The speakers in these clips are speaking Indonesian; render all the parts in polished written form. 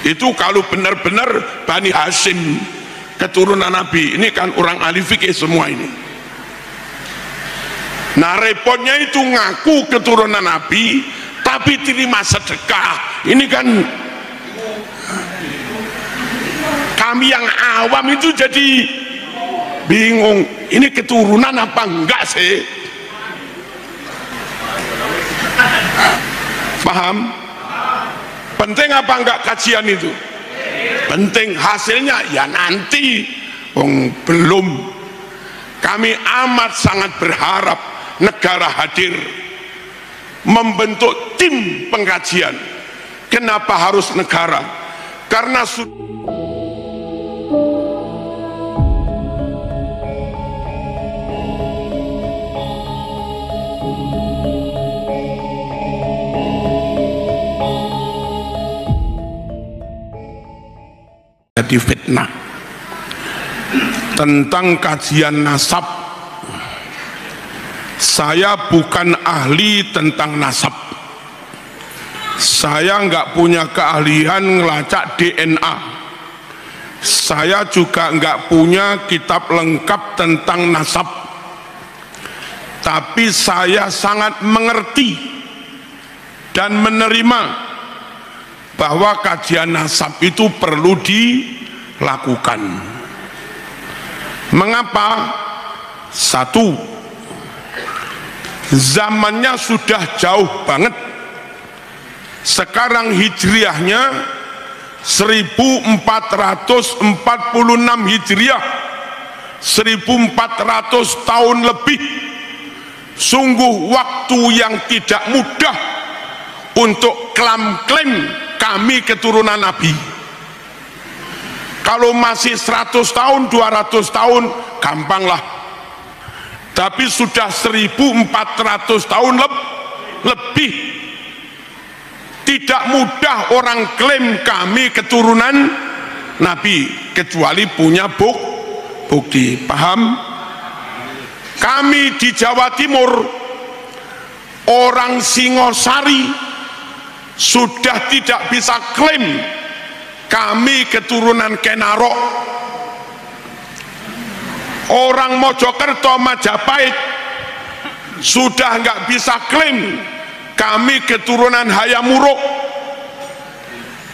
Itu kalau benar-benar Bani Hashim keturunan Nabi, ini kan orang ahli fikih semua ini. Nah repotnya itu ngaku keturunan Nabi tapi terima sedekah. Ini kan kami yang awam itu jadi bingung, ini keturunan apa enggak sih? Paham? Penting apa enggak kajian itu? Penting. Hasilnya ya nanti. Belum. Kami amat sangat berharap negara hadir membentuk tim pengkajian. Kenapa harus negara? Karena jadi fitnah tentang kajian nasab. Saya bukan ahli tentang nasab, saya nggak punya keahlian ngelacak DNA, saya juga nggak punya kitab lengkap tentang nasab, tapi saya sangat mengerti dan menerima bahwa kajian nasab itu perlu dilakukan. Mengapa? Satu, zamannya sudah jauh banget. Sekarang hijriahnya 1446 hijriah, 1400 tahun lebih. Sungguh waktu yang tidak mudah untuk klaim kami keturunan Nabi. Kalau masih 100 tahun 200 tahun gampang lah, tapi sudah 1400 tahun lebih tidak mudah orang klaim kami keturunan Nabi kecuali punya bukti. Paham? Kami di Jawa Timur, orang Singosari sudah tidak bisa klaim kami keturunan Kenarok. Orang Mojokerto, Majapahit sudah nggak bisa klaim kami keturunan Hayamuruk,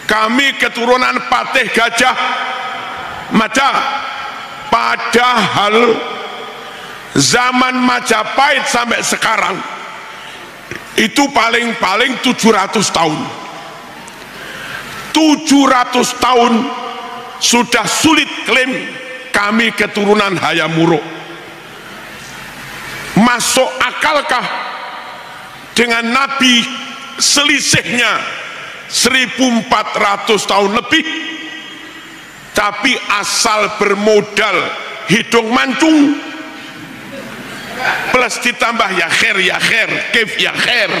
kami keturunan Patih Gajah Mada. Padahal zaman Majapahit sampai sekarang itu paling-paling 700 tahun. 700 tahun sudah sulit klaim kami keturunan Hayamuruk. Masuk akalkah dengan Nabi selisihnya 1400 tahun lebih, tapi asal bermodal hidung mancung plus ditambah ya khair, kif ya khair,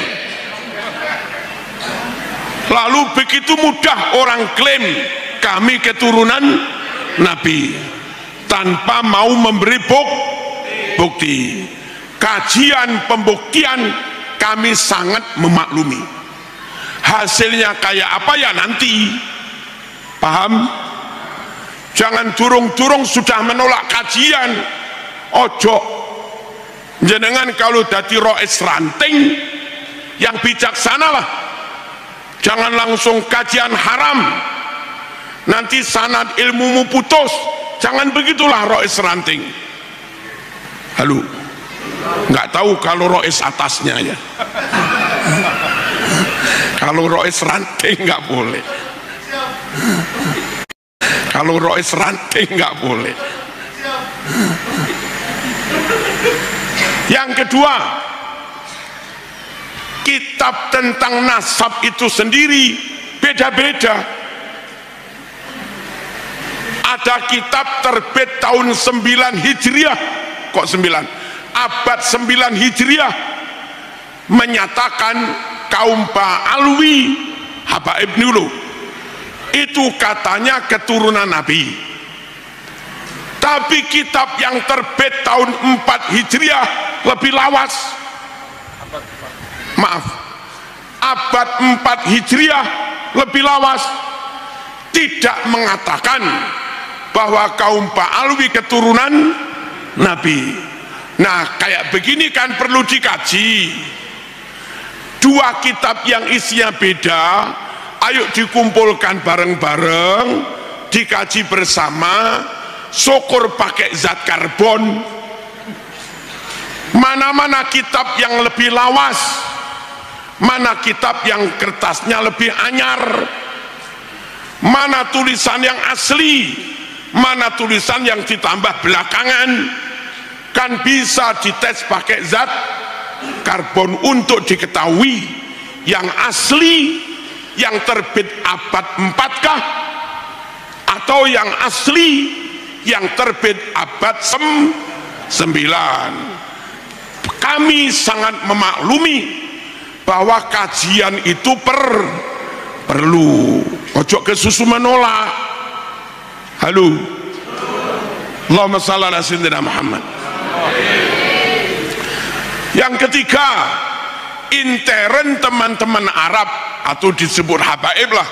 lalu begitu mudah orang klaim kami keturunan Nabi tanpa mau memberi bukti. Kajian pembuktian kami sangat memaklumi. Hasilnya kayak apa ya nanti. Paham? Jangan durung-durung sudah menolak kajian. Ojo. Jenengan kalau dadi rois ranting yang bijaksana lah, jangan langsung kajian haram nanti sanad ilmumu putus. Jangan begitulah rois ranting. Halo, nggak tahu kalau rois atasnya ya. Kalau rois ranting nggak boleh, kalau rois ranting nggak boleh. Yang kedua, kitab tentang nasab itu sendiri beda-beda. Ada kitab terbit tahun 9 Hijriah, kok 9? Abad 9 Hijriah menyatakan kaum Ba'alwi, Habaib Nulu itu katanya keturunan Nabi. Tapi kitab yang terbit tahun 4 Hijriah lebih lawas. Maaf, abad 4 Hijriah lebih lawas. tidak mengatakan bahwa kaum Pak Alwi keturunan Nabi. Nah, kayak begini kan perlu dikaji. Dua kitab yang isinya beda, ayo dikumpulkan bareng-bareng, dikaji bersama, syukur pakai zat karbon. Mana-mana kitab yang lebih lawas, mana kitab yang kertasnya lebih anyar, mana tulisan yang asli, mana tulisan yang ditambah belakangan, kan bisa dites pakai zat karbon untuk diketahui yang asli, yang terbit abad 4 kah, atau yang asli yang terbit abad 9. Kami sangat memaklumi bahwa kajian itu perlu. Ojo ke susu menolak. Halo. Allahumma shalli ala sayyidina Muhammad. Yang ketiga, intern teman-teman Arab atau disebut habaib lah,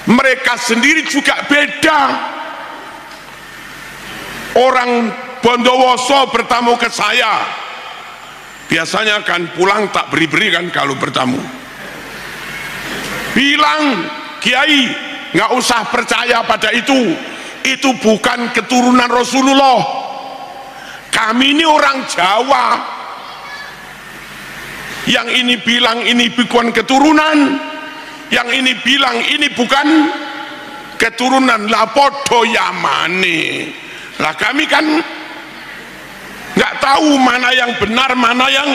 mereka sendiri juga beda. Orang Bondowoso bertamu ke saya, biasanya kan pulang tak beri-beri kan kalau bertamu, bilang, Kiai nggak usah percaya pada itu bukan keturunan Rasulullah. Kami ini orang Jawa. Yang ini bilang ini bukan keturunan, yang ini bilang ini bukan keturunan. Lah podo Yamane. Lah kami kan nggak tahu mana yang benar, mana yang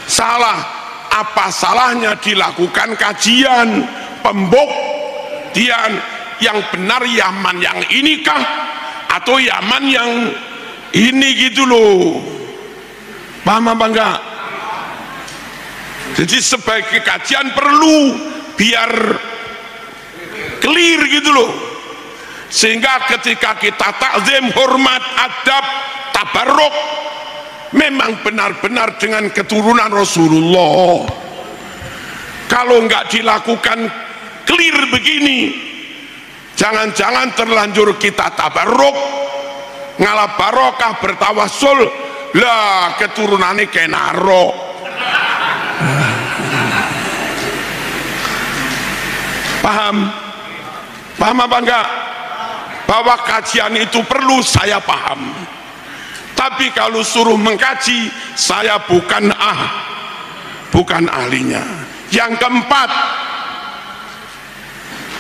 salah. Apa salahnya dilakukan kajian pembuktian yang benar, Yaman yang inikah atau Yaman yang ini, gitu loh. Paham apa enggak? Jadi sebagai kajian perlu biar clear gitu loh, sehingga ketika kita takzim, hormat, adab, tabarruk, memang benar-benar dengan keturunan Rasulullah. Kalau enggak dilakukan clear begini, jangan-jangan terlanjur kita tabarruk, ngalah barokah, bertawasul, lah keturunannya kenaro. Paham apa enggak? Bahwa kajian itu perlu, saya paham. Tapi kalau suruh mengkaji, saya bukan ahlinya. Yang keempat,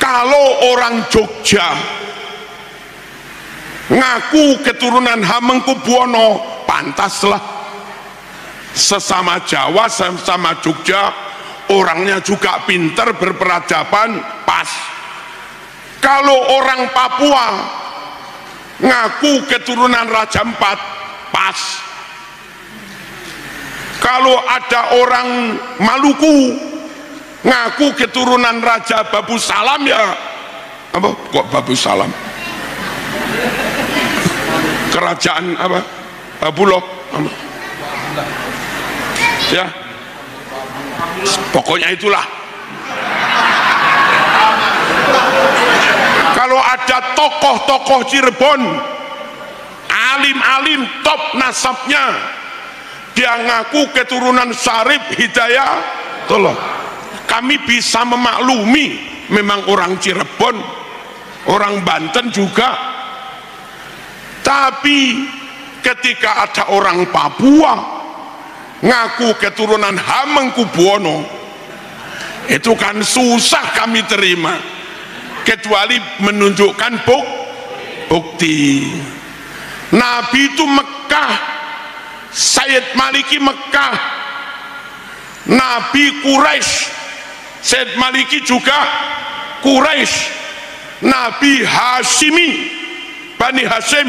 kalau orang Jogja ngaku keturunan Hamengkubuwono, pantaslah. Sesama Jawa, sesama Jogja, orangnya juga pinter, berperadaban, pas. Kalau orang Papua ngaku keturunan Raja Ampat, pas. Kalau ada orang Maluku ngaku keturunan Raja Babu Salam, ya apa kok Babu Salam, kerajaan apa, Babuloh apa? Ya pokoknya itulah. Kalau ada tokoh-tokoh Cirebon, alim-alim top nasabnya, dia ngaku keturunan Syarif Hidayah, tolong, kami bisa memaklumi. Memang orang Cirebon, orang Banten juga. Tapi ketika ada orang Papua ngaku keturunan Hamengkubuwono, itu kan susah kami terima, kecuali menunjukkan bukti. Nabi itu Mekah, Sayyid Maliki Mekah, Nabi Quraisy, Sayyid Maliki juga Quraisy, Nabi Hashimi, Bani Hashim,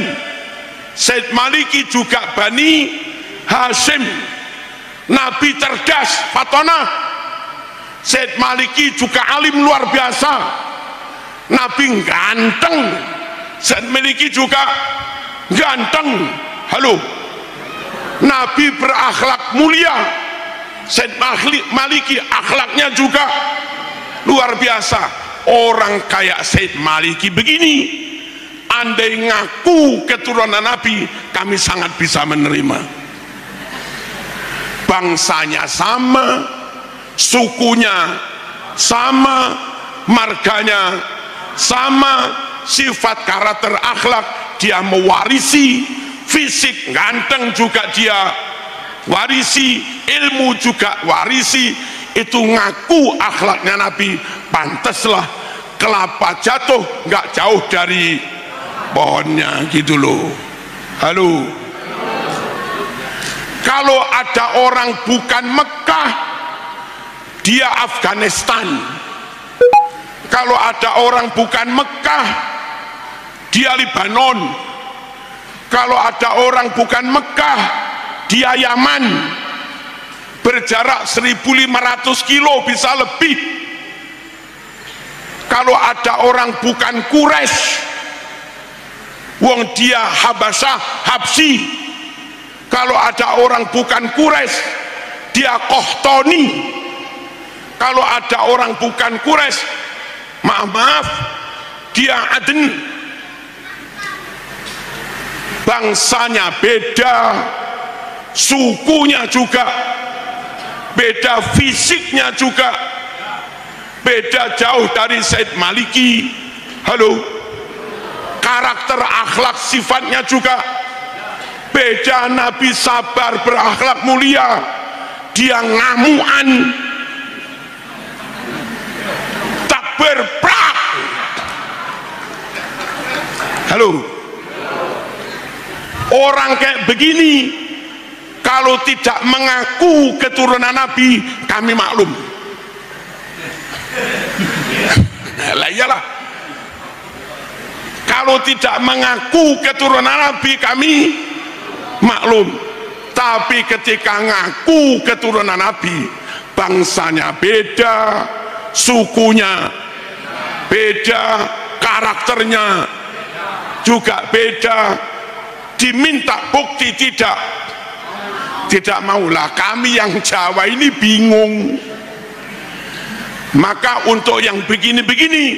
Sayyid Maliki juga Bani Hashim. Nabi cerdas, Fatona. Sayyid Maliki juga alim luar biasa. Nabi ganteng, Sayyid Maliki juga ganteng. Halo. Nabi berakhlak mulia, Sayyid Maliki akhlaknya juga luar biasa. orang kayak Said Maliki begini, andai ngaku keturunan Nabi, kami sangat bisa menerima. Bangsanya sama, sukunya sama, marganya sama, sifat karakter akhlak dia mewarisi, fisik ganteng juga dia warisi, ilmu juga warisi. Itu ngaku akhlaknya Nabi, pantaslah kelapa jatuh nggak jauh dari pohonnya gitu loh. Halo, kalau ada orang bukan Mekah, dia Afghanistan. Kalau ada orang bukan Mekah, dia Lebanon. Kalau ada orang bukan Mekah, dia Yaman. Berjarak 1.500 kilo bisa lebih. Kalau ada orang bukan Quraisy, wong dia Habasyah, Habsi. Kalau ada orang bukan Quraisy, dia Qahtani. Kalau ada orang bukan Quraisy, maaf, dia Aden. Bangsanya beda, sukunya juga beda, fisiknya juga beda jauh dari Said Maliki. Halo, karakter akhlak sifatnya juga beda. Nabi sabar, berakhlak mulia, dia ngamuan, takbir prak. Halo, orang kayak begini kalau tidak mengaku keturunan Nabi, kami maklum. Lah iyalah, kalau tidak mengaku keturunan Nabi, kami maklum. Tapi ketika ngaku keturunan Nabi, bangsanya beda, sukunya beda, karakternya juga beda, diminta bukti tidak maulah. Kami yang Jawa ini bingung. Maka untuk yang begini-begini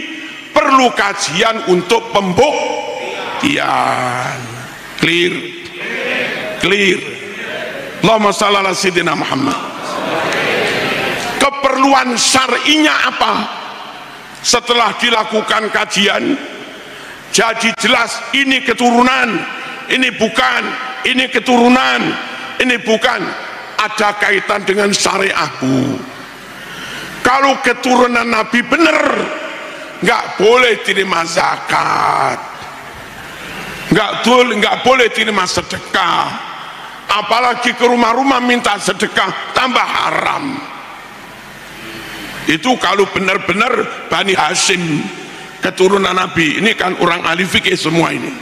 perlu kajian untuk pembuktian. Clear. Allahumma shalli ala sayyidina Muhammad. Keperluan syar'inya apa? Setelah dilakukan kajian, jadi jelas ini keturunan, ini bukan, ini keturunan, ini bukan, ada kaitan dengan syariahku. Kalau keturunan Nabi benar, nggak boleh terima zakat, nggak boleh terima sedekah, apalagi ke rumah-rumah minta sedekah, tambah haram. Itu kalau benar-benar Bani Hashim, keturunan Nabi. Ini kan orang ahli fikih semua ini.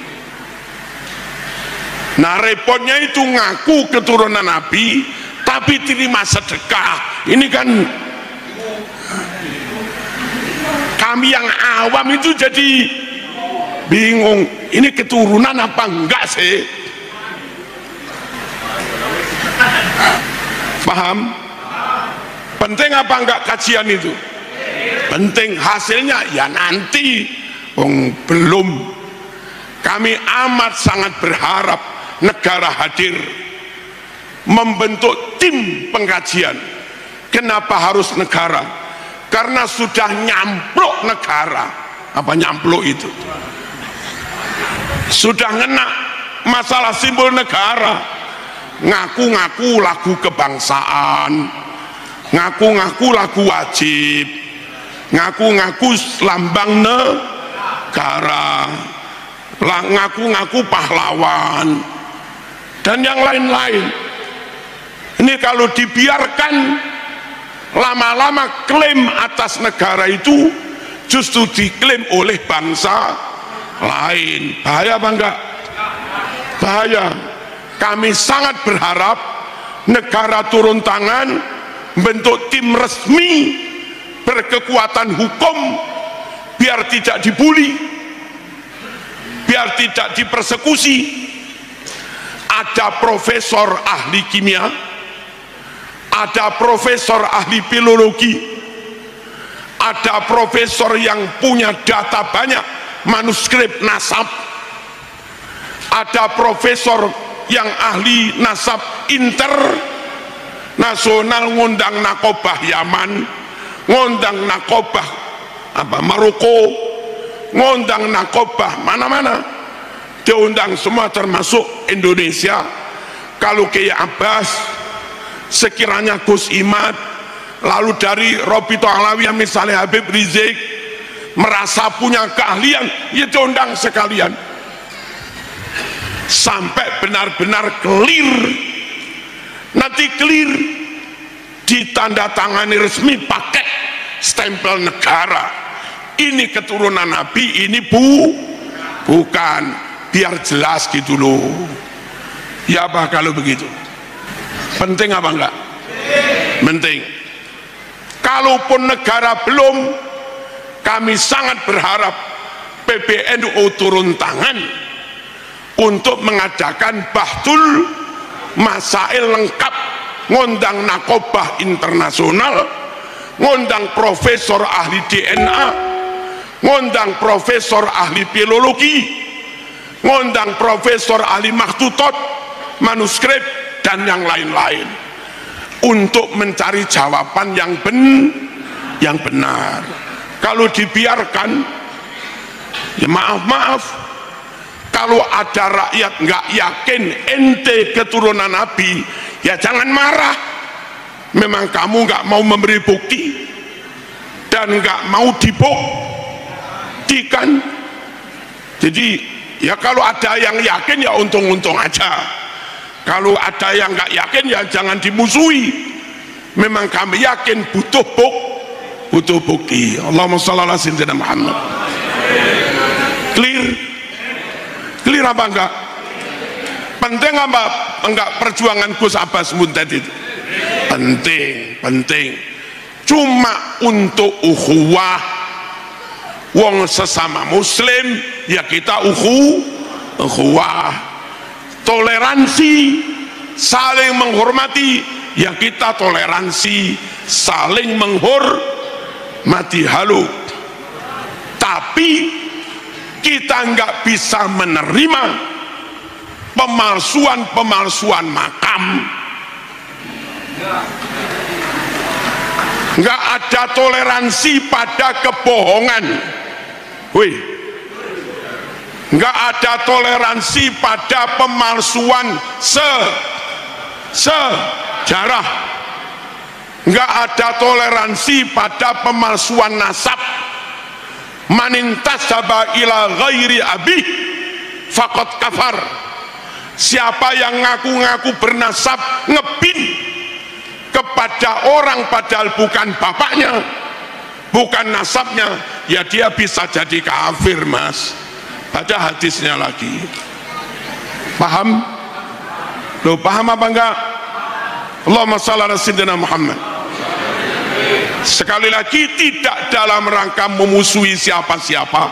Nah repotnya itu ngaku keturunan Nabi tapi terima sedekah. Ini kan kami yang awam itu jadi bingung, ini keturunan apa enggak sih? Paham? Penting apa enggak kajian itu? Penting. Hasilnya ya nanti. Belum. Kami amat sangat berharap negara hadir membentuk tim pengkajian. Kenapa harus negara? Karena sudah nyampluk negara. Apa nyampluk itu? Sudah ngena masalah simbol negara, ngaku-ngaku lagu kebangsaan, ngaku-ngaku lagu wajib, ngaku-ngaku lambang negara, ngaku-ngaku pahlawan, dan yang lain-lain. Ini kalau dibiarkan lama-lama klaim atas negara itu justru diklaim oleh bangsa lain. Bahaya apa enggak? Bahaya. Kami sangat berharap negara turun tangan, bentuk tim resmi berkekuatan hukum, biar tidak dibully, biar tidak dipersekusi. Ada profesor ahli kimia, ada profesor ahli filologi, ada profesor yang punya data banyak, manuskrip nasab, ada profesor yang ahli nasab internasional, ngundang nakobah Yaman, ngundang nakobah Maroko, ngundang nakobah mana-mana, diundang semua termasuk Indonesia. Kalau Kiai Abbas, sekiranya Gus Imad, lalu dari Robito Alawiyah misalnya Habib Rizik merasa punya keahlian, ya diundang sekalian sampai benar-benar clear. Nanti clear ditandatangani resmi pakai stempel negara, ini keturunan Nabi, ini bukan, biar jelas gitu loh. Ya apa kalau begitu? Penting apa enggak? Penting. Kalaupun negara belum, kami sangat berharap PBNU turun tangan untuk mengadakan bahtul masail lengkap, ngundang nakobah internasional, ngundang profesor ahli DNA, ngundang profesor ahli biologi, ngundang profesor ahli makhtutot, manuskrip, dan yang lain-lain, untuk mencari jawaban yang benar. Kalau dibiarkan, ya maaf, kalau ada rakyat nggak yakin ente keturunan Nabi, ya jangan marah. Memang kamu nggak mau memberi bukti dan nggak mau dibuktikan. Jadi ya kalau ada yang yakin ya untung-untung aja. Kalau ada yang nggak yakin ya jangan dimusuhi. Memang kami yakin butuh bukti. Allahumma shalli ala sayyidina Muhammad. Clear apa enggak? Penting apa enggak perjuangan Gus Abbas Munted itu? Penting. Cuma untuk ukhuwah wong sesama muslim, ya kita ukhuwah, toleransi, saling menghormati, ya kita toleransi, saling menghormati. Halo, tapi kita nggak bisa menerima pemalsuan makam. Nggak ada toleransi pada kebohongan. Nggak ada toleransi pada pemalsuan sejarah. Nggak ada toleransi pada pemalsuan nasab. Manintasaba ila ghairi abih faqad kafar. Siapa yang ngaku-ngaku bernasab ngebin kepada orang padahal bukan bapaknya, bukan nasabnya, ya dia bisa jadi kafir, Mas. Baca hadisnya lagi. Paham? Lo paham apa enggak? Allahumma shalli ala sayyidina Muhammad. Sekali lagi, tidak dalam rangka memusuhi siapa-siapa,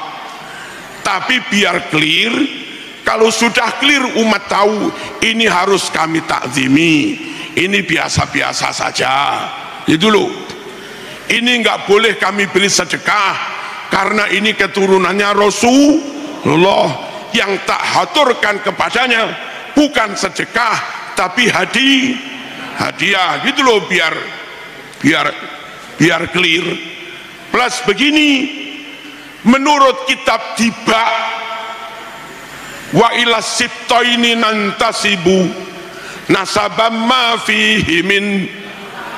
tapi biar clear. Kalau sudah clear, umat tahu ini harus kami takzimi, ini biasa-biasa saja, itu loh. Ini nggak boleh kami beri sedekah karena ini keturunannya Rasulullah. Yang tak haturkan kepadanya bukan sedekah tapi hadiah, gitu loh, biar clear. Plus begini, menurut kitab Tiba, wa ila sibtaini nantasibu nasabam ma fihi min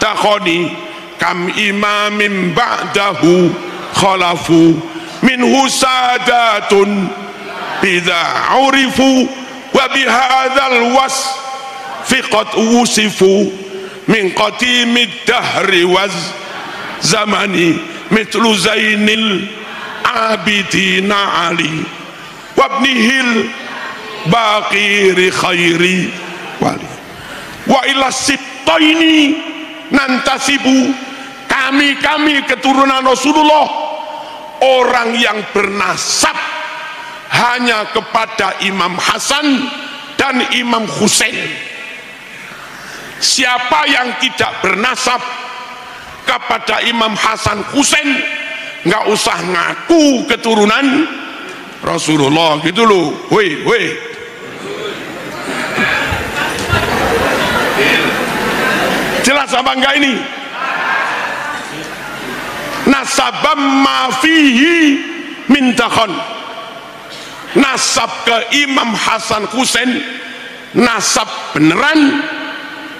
takhoni kam imamin ba'dahu khalafu minhu sadatun bidha urifu wa bihadzal wasfiqat wusifu min qatimid dahri waz zamani mitlu zainil abidina ali wabnihil baqiri khairi wali wa ila sibtaini nantasibu, kami keturunan Rasulullah, orang yang bernasab hanya kepada Imam Hasan dan Imam Husain. Siapa yang tidak bernasab kepada Imam Hasan Husain, nggak usah ngaku keturunan Rasulullah gitu loh. Woi jelas apa enggak ini? Nasabam mafihi mintakhon, nasab ke Imam Hasan Husain, nasab beneran,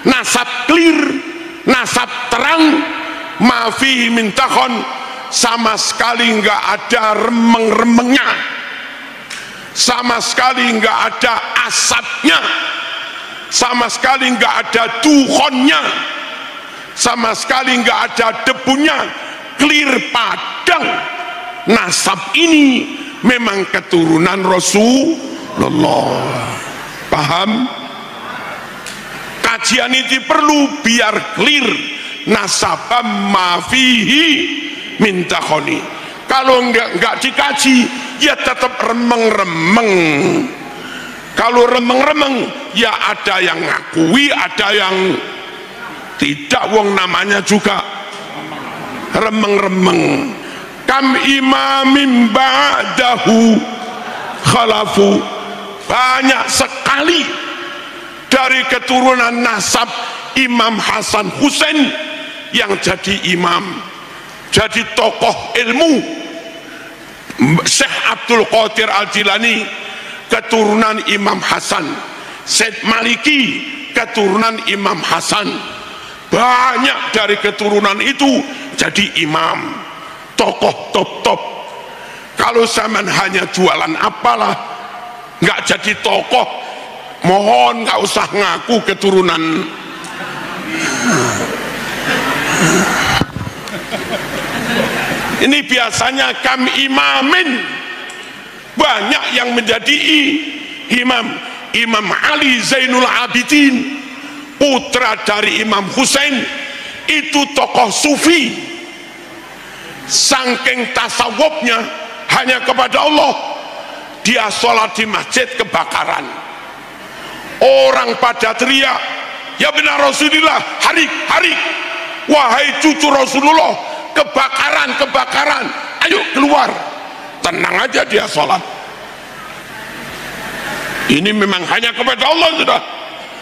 nasab clear, nasab terang, mafihi mintakhon, sama sekali enggak ada remeng-remengnya, sama sekali enggak ada asapnya, sama sekali enggak ada dukhonnya, sama sekali enggak ada debunya, clear padang. Nasab ini memang keturunan Rasulullah. Paham? Kajian ini perlu biar clear. Nasabam mafihi mintakhoni. Kalau enggak dikaji ya tetap remeng-remeng. Kalau remeng-remeng ya ada yang ngakui, ada yang tidak, wong namanya juga remeng-remeng. Kam imamin ba'dahu khalafu, banyak sekali dari keturunan nasab Imam Hasan Husain yang jadi imam, jadi tokoh ilmu. Syekh Abdul Qadir Al-Jilani keturunan Imam Hasan, Syed Maliki keturunan Imam Hasan. Banyak dari keturunan itu jadi imam, tokoh top-top. Kalau zaman hanya jualan apalah, nggak jadi tokoh, mohon nggak usah ngaku keturunan. Ini biasanya kam imamin, banyak yang menjadi imam. Imam Ali Zainul Abidin, putra dari Imam Husain, itu tokoh sufi, saking tasawufnya hanya kepada Allah, dia sholat di masjid kebakaran, orang pada teriak, ya benar Rasulullah, harik, wahai cucu Rasulullah, kebakaran, ayo keluar. Tenang aja dia sholat. Ini memang hanya kepada Allah sudah,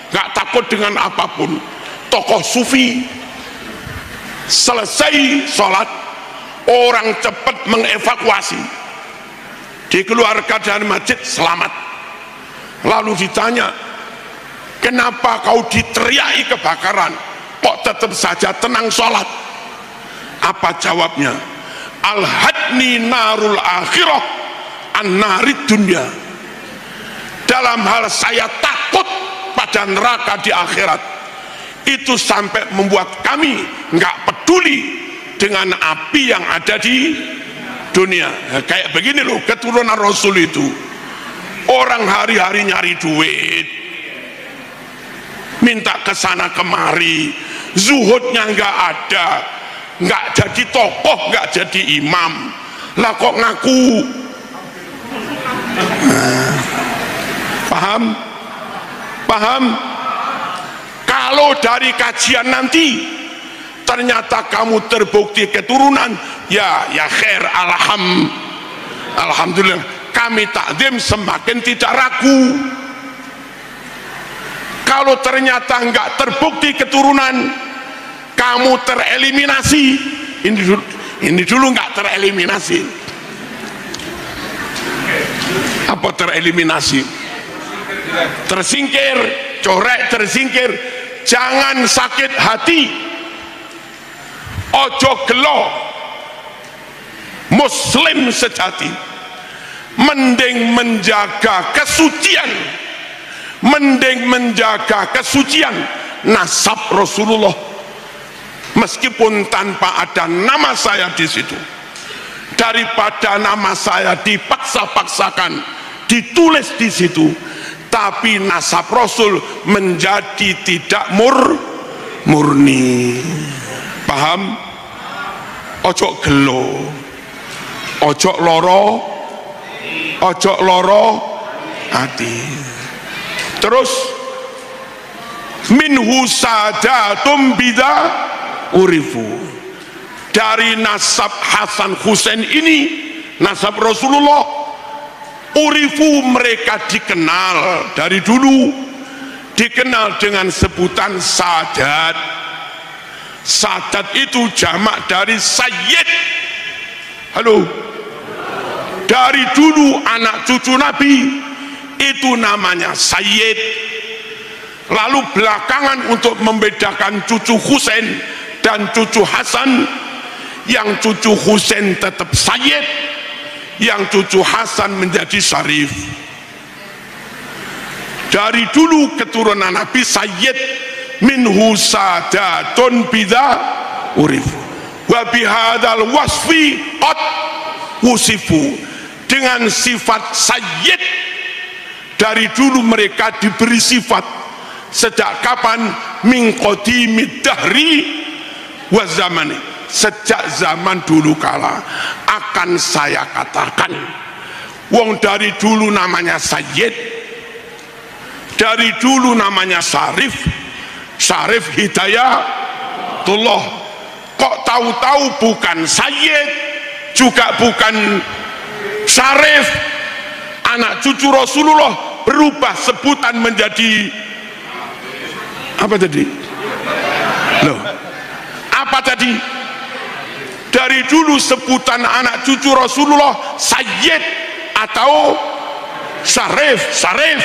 gak takut dengan apapun. Tokoh sufi, selesai sholat, orang cepat mengevakuasi, dikeluarkan dari masjid selamat. Lalu ditanya, kenapa kau diteriaki kebakaran, kok tetap saja tenang sholat? Apa jawabnya? Al-hadni narul akhirah an narid dunya. Dalam hal saya takut pada neraka di akhirat, itu sampai membuat kami nggak peduli dengan api yang ada di dunia. Kayak begini loh keturunan Rasul itu, orang hari-hari nyari duit, minta kesana kemari, zuhudnya nggak ada, nggak jadi tokoh, nggak jadi imam, lah kok ngaku. Paham? Kalau dari kajian nanti ternyata kamu terbukti keturunan, ya khair, alhamdulillah, kami takdim semakin tidak ragu. Kalau ternyata enggak terbukti keturunan, kamu tereliminasi. Ini dulu enggak tereliminasi. Apa tereliminasi? Tersingkir, corek, tersingkir. Jangan sakit hati, ojo gelo. Muslim sejati mending menjaga kesucian, nasab Rasulullah, meskipun tanpa ada nama saya di situ, daripada nama saya dipaksa-paksakan ditulis di situ, tapi nasab Rasul menjadi tidak murni. Paham? Ojo gelo, ojo loro hati. Terus minhu sadatum bida urifu, dari nasab Hasan Husain ini, nasab Rasulullah, urifu mereka dikenal dari dulu, dikenal dengan sebutan Sadat. Sadat itu jamak dari Sayyid. Halo, dari dulu anak cucu Nabi itu namanya Sayyid. Lalu belakangan untuk membedakan cucu Husain dan cucu Hasan, yang cucu Husain tetap Sayyid, yang cucu Hasan menjadi Syarif. Dari dulu keturunan Nabi Sayyid, minhu sadatun bidha urifu wa bihadal wasfi qad wusifu. Dengan sifat Sayyid dari dulu mereka diberi sifat. Sejak kapan? Min qadimid dahri wa zamani, sejak zaman dulu kala. Akan saya katakan, wong dari dulu namanya Sayyid, dari dulu namanya Syarif, Syarif Hidayatullah. Kok tahu-tahu bukan Sayyid, juga bukan Syarif, anak cucu Rasulullah, berubah sebutan menjadi apa tadi? Loh, apa tadi? Dari dulu sebutan anak cucu Rasulullah Sayyid atau Syarif, Syarif.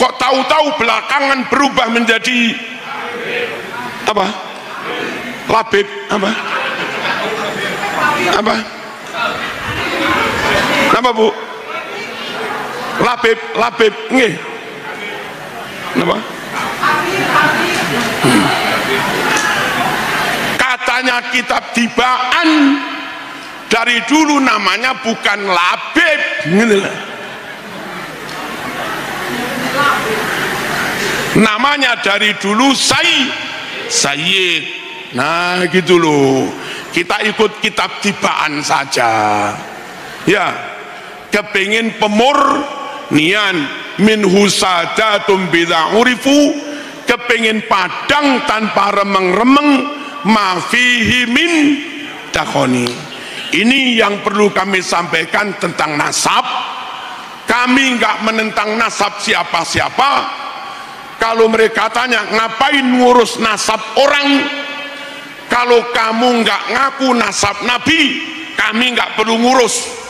Kok tahu-tahu belakangan berubah menjadi apa? Labib, apa? Apa? Apa Bu? Labib, Labib, nggih. Apa? Katanya kitab Tibaan dari dulu namanya bukan Labib, namanya dari dulu Sayyid. Nah gitu loh, kita ikut kitab Tibaan saja ya. Kepingin pemurnian minhu sadatum bila urifu, kepingin padang tanpa remeng-remeng, mafihi min dakhoni. Ini yang perlu kami sampaikan tentang nasab. Kami nggak menentang nasab siapa-siapa. Kalau mereka tanya ngapain ngurus nasab orang, kalau kamu nggak ngaku nasab Nabi, kami nggak perlu ngurus.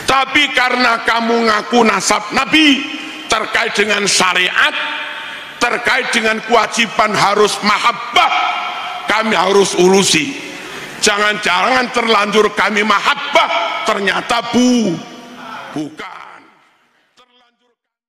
Tapi karena kamu ngaku nasab Nabi, terkait dengan syariat, terkait dengan kewajiban harus mahabbah, kami harus urusi. Jangan-jangan terlanjur kami mahabbah, ternyata bukan.